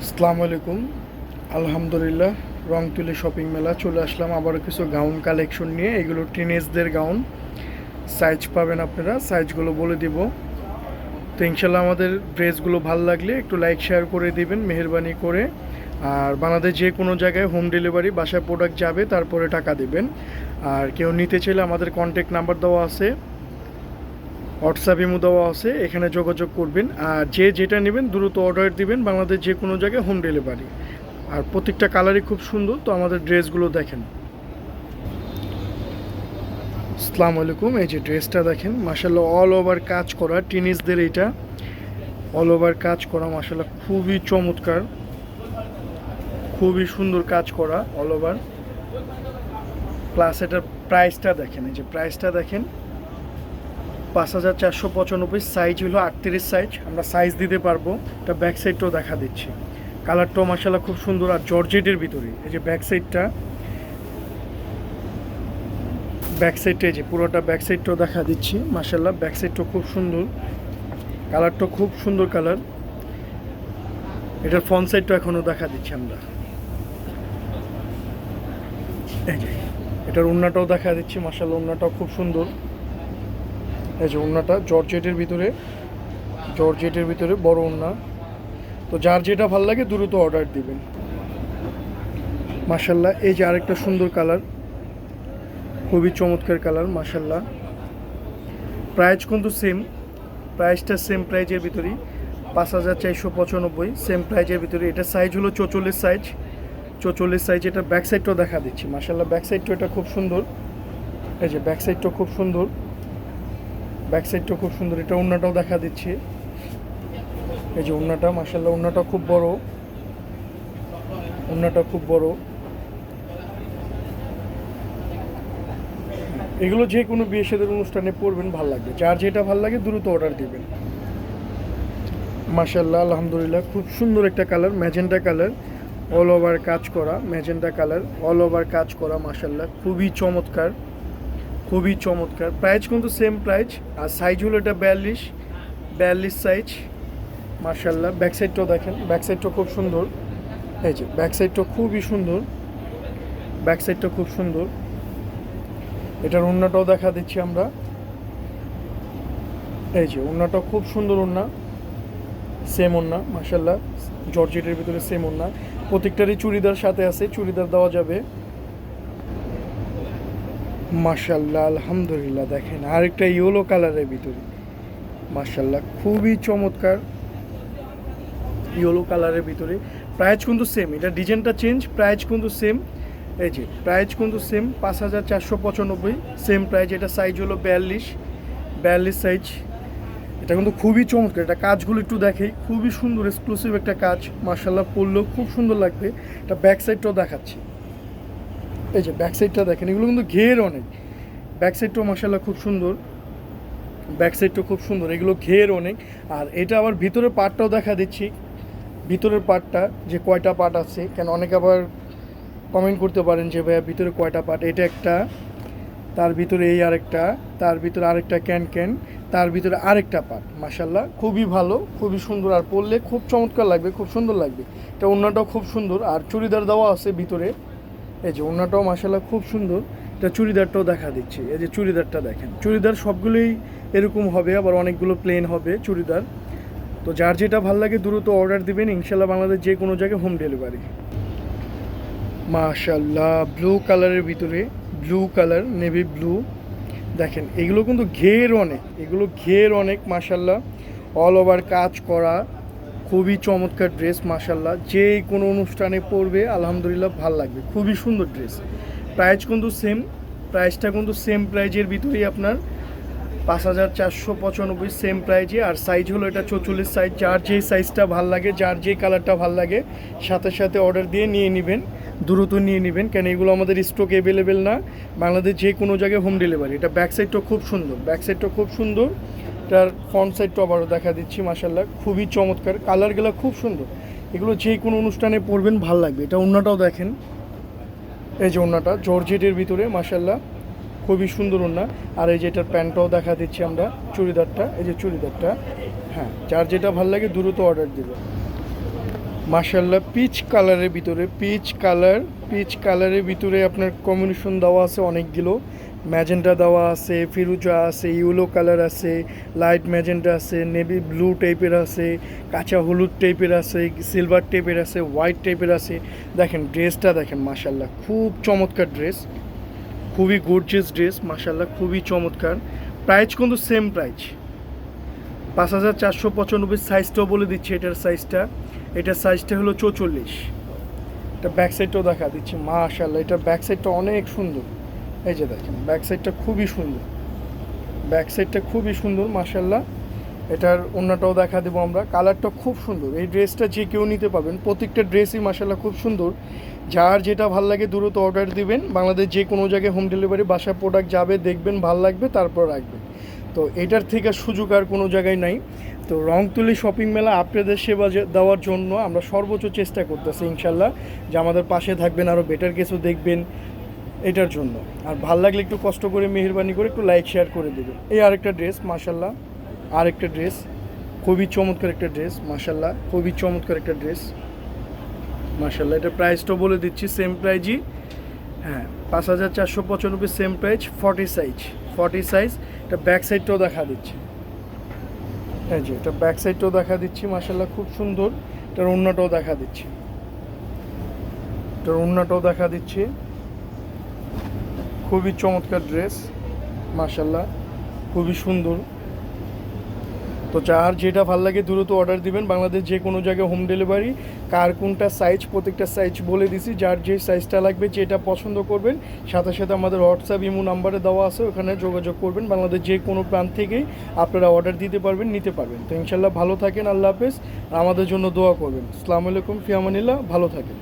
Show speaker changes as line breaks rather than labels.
আসসালামু আলাইকুম। আলহামদুলিল্লাহ, রংতুলি শপিং মেলা চলে আসলাম আবারও কিছু গাউন কালেকশন নিয়ে। এগুলো টিনেজদের গাউন। সাইজ পাবেন আপনারা, সাইজগুলো বলে দিব। তো ইনশাল্লাহ আমাদের ড্রেসগুলো ভালো লাগলে একটু লাইক শেয়ার করে দিবেন মেহেরবানি করে। আর বাংলাদেশ যে কোনো জায়গায় হোম ডেলিভারি, বাসায় প্রোডাক্ট যাবে, তারপরে টাকা দিবেন। আর কেউ নিতে চাইলে আমাদের কন্ট্যাক্ট নাম্বার দেওয়া আছে, হোয়াটসঅ্যাপ ইমো দেওয়া আছে, এখানে যোগাযোগ করবেন। আর যে যেটা নেবেন দ্রুত অর্ডার দিবেন, বাংলাদেশ যে কোনো জায়গায় হোম ডেলিভারি। আর প্রত্যেকটা কালারই খুব সুন্দর। তো আমাদের ড্রেসগুলো দেখেন। আসসালামু আলাইকুম। এই যে ড্রেসটা দেখেন, মাশাল্লাহ অল ওভার কাজ করা টিনিসদের। এইটা অল ওভার কাজ করা, মাশাল্লাহ খুবই চমৎকার, খুবই সুন্দর কাজ করা অল ওভার। প্লাস এটার প্রাইসটা দেখেন, এই যে প্রাইসটা দেখেন, 5,495। সাইজ হলো 38 সাইজ, আমরা সাইজ দিতে পারবো। এটা ব্যাক সাইডটাও দেখা দিচ্ছি, কালারটাও মাশাল্লাহ খুব সুন্দর। আর জর্জেটের ভিতরে এই যে ব্যাক সাইডটা, ব্যাক সাইডটা এই যে পুরোটা ব্যাক সাইডটাও দেখা দিচ্ছি মাশাল্লাহ। ব্যাক সাইডটাও খুব সুন্দর, কালারটাও খুব সুন্দর কালার। এটার ফ্রন্ট সাইডটা এখনও দেখা দিচ্ছি আমরা। এই যে এটার ওড়নাটাও দেখা দিচ্ছি মাশাল্লাহ, ওড়নাটাও খুব সুন্দর। এই যে ওড়নাটা জর্জেটের ভিতরে, জর্জেটের ভিতরে বড় ওড়না। তো যার যেটা ভালো লাগে দ্রুত অর্ডার দিবেন মাশাল্লাহ। এই যে আরেকটা সুন্দর কালার, খুবই চমৎকার কালার মাশাল্লাহ। প্রাইস কিন্তু সেম, প্রাইসটা সেম প্রাইজের ভিতরেই, 5,495 সেম প্রাইজের ভিতরে। এটা সাইজ হলো 44 সাইজ, 44 সাইজ। এটা ব্যাক সাইডটাও দেখা দিচ্ছি মাশাল্লাহ। ব্যাক সাইডটাও এটা খুব সুন্দর। এই যে ব্যাক সাইডটাও খুব সুন্দর, ব্যাক সাইডটাও খুব সুন্দর। এটা ওড়নাটাও দেখা দিচ্ছি, এই যে ওড়নাটা মাশাল্লাহ, ওড়নাটা খুব বড়, ওড়নাটা খুব বড়। এগুলো যে কোনো বিয়ে শাদীর অনুষ্ঠানে পরবেন, ভালো লাগবে। যার যেটা ভালো লাগে দ্রুত অর্ডার দিবেন মাশাল্লাহ। আলহামদুলিল্লাহ, খুব সুন্দর একটা colour, magenta colour, all over কাজ করা ম্যাজেন্টা কালার, অল ওভার কাজ করা মাশাল্লাহ, খুবই চমৎকার, খুবই চমৎকার। প্রাইস কিন্তু সেম প্রাইস। আর সাইজ হলো এটা 42 সাইজ মাশাল্লাহ। ব্যাক সাইডটাও দেখেন, ব্যাক সাইডটাও খুব সুন্দর। এই যে ব্যাক সাইডটাও খুবই সুন্দর, ব্যাক সাইডটা খুব সুন্দর। এটার ওড়নাটাও দেখা দিচ্ছি আমরা। এই যে ওড়নাটাও খুব সুন্দর ওড়না, সেম ওড়না মাশাল্লাহ, জর্জেটের ভিতরে সেম ওড়না। প্রত্যেকটারই চুড়িদার সাথে আছে, চুড়িদার দেওয়া যাবে মাশাল্লাহ। আলহামদুলিল্লাহ, দেখেন আরেকটা ইয়েলো কালারের ভিতরে মাশাল্লাহ, খুবই চমৎকার, ইয়েলো কালারের ভিতরে। প্রাইস কিন্তু সেম, এটা ডিজাইনটা চেঞ্জ, প্রাইস কিন্তু সেম। এই যে প্রাইস কিন্তু সেম, 5,495 সেম প্রাইস। এটা সাইজ হলো 42 সাইজ। এটা কিন্তু খুবই চমৎকার। এটা কাজগুলো একটু দেখেই, খুবই সুন্দর, এক্সক্লুসিভ একটা কাজ মাশাল্লাহ, পরলেও খুব সুন্দর লাগবে। এটা ব্যাক সাইডটাও দেখাচ্ছি, এই যে ব্যাক সাইডটা দেখেন, এগুলো কিন্তু ঘের অনেক। ব্যাক সাইডটাও মাশাল্লাহ খুব সুন্দর, ব্যাক সাইডটাও খুব সুন্দর, এগুলো ঘের অনেক। আর এটা আবার ভিতরের পার্টটাও দেখা দিচ্ছি, ভিতরের পার্টটা যে কয়টা পার্ট আছে, কেন অনেকে আবার কমেন্ট করতে পারেন যে ভাইয়া ভিতরে কয়টা পার্ট। এটা একটা, তার ভিতরে এই আরেকটা, তার ভিতরে আরেকটা ক্যান, তার ভিতরে আরেকটা পার্ট মাশাল্লাহ, খুবই ভালো, খুবই সুন্দর। আর পরলে খুব চমৎকার লাগবে, খুব সুন্দর লাগবে। এটা ওড়নাটাও খুব সুন্দর, আর চুড়িদার দেওয়া আছে ভিতরে। এই যে ওড়নাটাও মাশাল্লাহ খুব সুন্দর। এটা চুড়িদারটাও দেখা দিচ্ছি, এই যে চুড়িদারটা দেখেন। চুড়িদার সবগুলোই এরকম হবে, আবার অনেকগুলো প্লেন হবে চুড়িদার। তো যার যেটা ভালো লাগে দ্রুত অর্ডার দিবেন, ইনশাল্লাহ বাংলাদেশ যে কোনো জায়গায় হোম ডেলিভারি মাশাল্লাহ। ব্লু কালারের ভিতরে, ব্লু কালার, নেভি ব্লু দেখেন। এগুলো কিন্তু ঘের অনেক, এগুলো ঘের অনেক মাশাল্লাহ, অল ওভার কাজ করা, খুবই চমৎকার ড্রেস মাশাল্লাহ। যে কোনো অনুষ্ঠানে পরবে আলহামদুলিল্লাহ ভাল লাগবে, খুবই সুন্দর ড্রেস। প্রাইস কিন্তু সেম, প্রাইসটা কিন্তু সেম প্রাইজের ভিতরেই আপনার, 5,495 সেম প্রাইজে। আর সাইজ হলো এটা 44 সাইজ। যার যেই সাইজটা ভাল লাগে, যার যেই কালারটা ভাল লাগে, সাথে সাথে অর্ডার দিয়ে নিয়ে নেবেন, দ্রুত নিয়ে নেবেন, কেন এগুলো আমাদের স্টক অ্যাভেলেবেল না, বাংলাদেশ যে কোনো জায়গায় হোম ডেলিভারি। এটা ব্যাক সাইডটাও খুব সুন্দর, ব্যাক সাইডটাও খুব সুন্দর। এটার ফ্রন্ট সাইডটাও আবারও দেখা দিচ্ছি মাশাল্লাহ, খুবই চমৎকার, কালারগুলো খুব সুন্দর। এগুলো যে কোনো অনুষ্ঠানে পরবেন ভাল লাগবে। এটা ওড়নাটাও দেখেন, এই যে ওড়নাটা জর্জেটের ভিতরে মাশাল্লাহ, খুবই সুন্দর ওড়না। আর এই যে এটার প্যান্টটাও দেখা দিচ্ছি আমরা, চুড়িদারটা, এই যে চুড়িদারটা। হ্যাঁ, যার যেটা ভালো লাগে দ্রুত অর্ডার দেবে মাশাআল্লাহ পিচ কালারের ভিতরে পিচ কালারের ভিতরে আপনার কম্বিনেশন দেওয়া আছে অনেকগুলো। ম্যাজেন্টা দেওয়া আছে, ফিরুজা আছে, ইয়েলো কালার আছে, লাইট ম্যাজেন্টা আছে, নেভি ব্লু টাইপের আছে, কাঁচা হলুদ টাইপের আছে, সিলভার টাইপের আছে, হোয়াইট টাইপের আছে। দেখেন ড্রেসটা দেখেন মাশাআল্লাহ খুব চমৎকার ড্রেস, খুবই গর্জিয়াস ড্রেস মাশাআল্লাহ, খুবই চমৎকার। প্রাইস কিন্তু সেম প্রাইস 5,495। সাইজটাও বলে দিচ্ছি, এটার সাইজটা হলো 44। এটা ব্যাক সাইডটাও দেখা দিচ্ছি মাশাআল্লাহ, এটা ব্যাক সাইডটা অনেক সুন্দর। এই যে দেখেন ব্যাক সাইডটা খুবই সুন্দর মাশাআল্লাহ। এটার ওড়নাটাও দেখা দেবো আমরা, কালারটা খুব সুন্দর। এই ড্রেসটা যে কেউ নিতে পারবেন, প্রত্যেকটা ড্রেসই মাশাআল্লাহ খুব সুন্দর। যার যেটা ভাল লাগে দ্রুত অর্ডার দিবেন, বাংলাদেশ যে কোনো জায়গায় হোম ডেলিভারি, বাসায় প্রোডাক্ট যাবে, দেখবেন ভাল লাগবে তারপর রাখবেন। তো এটার থেকে সুযোগ আর কোনো জায়গায় নাই। তো রংতুলি শপিং মেলা আপনাদের সেবা দেওয়ার জন্য আমরা সর্বোচ্চ চেষ্টা করতেছি ইনশাল্লাহ, যে আমাদের পাশে থাকবেন, আরও বেটার কিছু দেখবেন এটার জন্য। আর ভাল লাগলে একটু কষ্ট করে মেহেরবানি করে একটু লাইক শেয়ার করে দেবেন। এই আরেকটা ড্রেস মাশাল্লাহ, আরেকটা ড্রেস খুবই চমৎকার একটা ড্রেস মাশাল্লাহ, খুবই চমৎকার একটা ড্রেস মাশাল্লাহ। এটা প্রাইসটাও বলে দিচ্ছি, সেম প্রাইজই, হ্যাঁ 5,495 সেম প্রাইস, 40 সাইজ। এটা ব্যাক সাইডটাও দেখা দিচ্ছি, এই যে এটা ব্যাক সাইডটাও দেখা দিচ্ছি মাশাল্লাহ খুব সুন্দর। এটার ওড়নাটাও দেখা দিচ্ছি, খুবই চমৎকার ড্রেস মাশাল্লাহ, খুবই সুন্দর। তো যার যেটা ভালো লাগে দ্রুত অর্ডার দিবেন, বাংলাদেশ যে কোনো জায়গায় হোম ডেলিভারি। কার কোনটা সাইজ, প্রত্যেকটা সাইজ বলে দিছি, যার যে সাইজটা লাগবে, যেটা পছন্দ করবেন, সাথে সাথে আমাদের হোয়াটসঅ্যাপ ইমো নাম্বারে দেওয়া আছে, ওখানে যোগাযোগ করবেন। বাংলাদেশ যে কোনো প্রান্ত থেকেই আপনারা অর্ডার দিতে পারবেন, নিতে পারবেন। তো ইনশাল্লাহ ভালো থাকেন, আল্লাহ হাফেজ। আমাদের জন্য দোয়া করবেন। আসসালামু আলাইকুম, ফি আমানিল্লাহ, ভালো থাকেন।